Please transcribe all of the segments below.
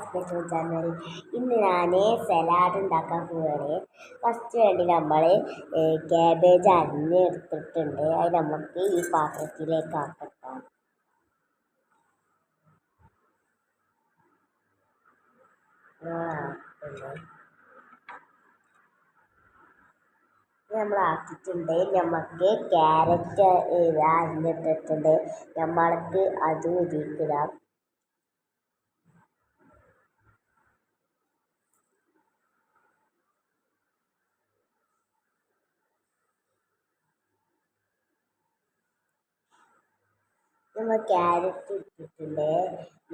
Special channel. ഇന്ന് ഞാൻ salad ഉണ്ടാക്കാൻ പോവുകയാണ്. ഫസ്റ്റ് വേണ്ടി നമ്മൾ ക്യാബേജ് അരിഞ്ഞെടുത്തിട്ടുണ്ട്. അത് നമുക്ക് ഈ പാത്രത്തിലേക്ക് ആക്കട്ടാം. നമ്മൾ ആക്കിയിട്ടുണ്ട്. നമുക്ക് ക്യാരറ്റ് അരിഞ്ഞിട്ടിട്ടുണ്ട്. നമ്മൾക്ക് അതും ഇതിക്കിടാം. നമ്മൾ ക്യാരറ്റ് ഇട്ടിട്ടുണ്ട്.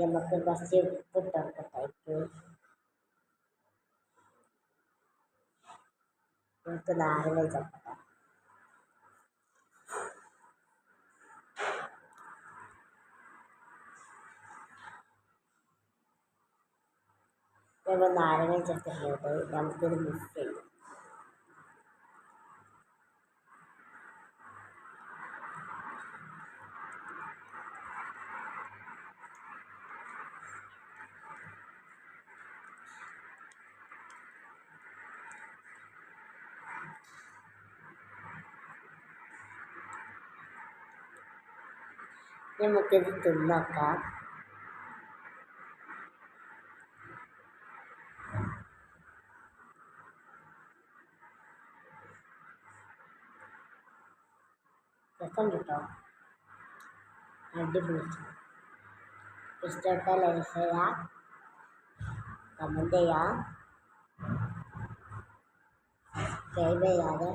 നമുക്ക് കുറച്ച് ഉപ്പിട്ട് കൊടുക്കട്ടേക്ക്. നമുക്ക് നാരങ്ങ ചേർക്കട്ടെ. നമ്മൾ നാരങ്ങ ചേർത്തിട്ടുണ്ട്. നമുക്കിത് മിക്സ് ചെയ്യാം. നമുക്കിത് തിന്നോക്കാം. രസം കിട്ടോ? അടിപൊളി. ഇഷ്ടപ്പെട്ടാൽ ലൈക്ക് ചെയ്യുക, കമൻറ്റ് ചെയ്യുക, സബ്സ്ക്രൈബ് ചെയ്യാതെ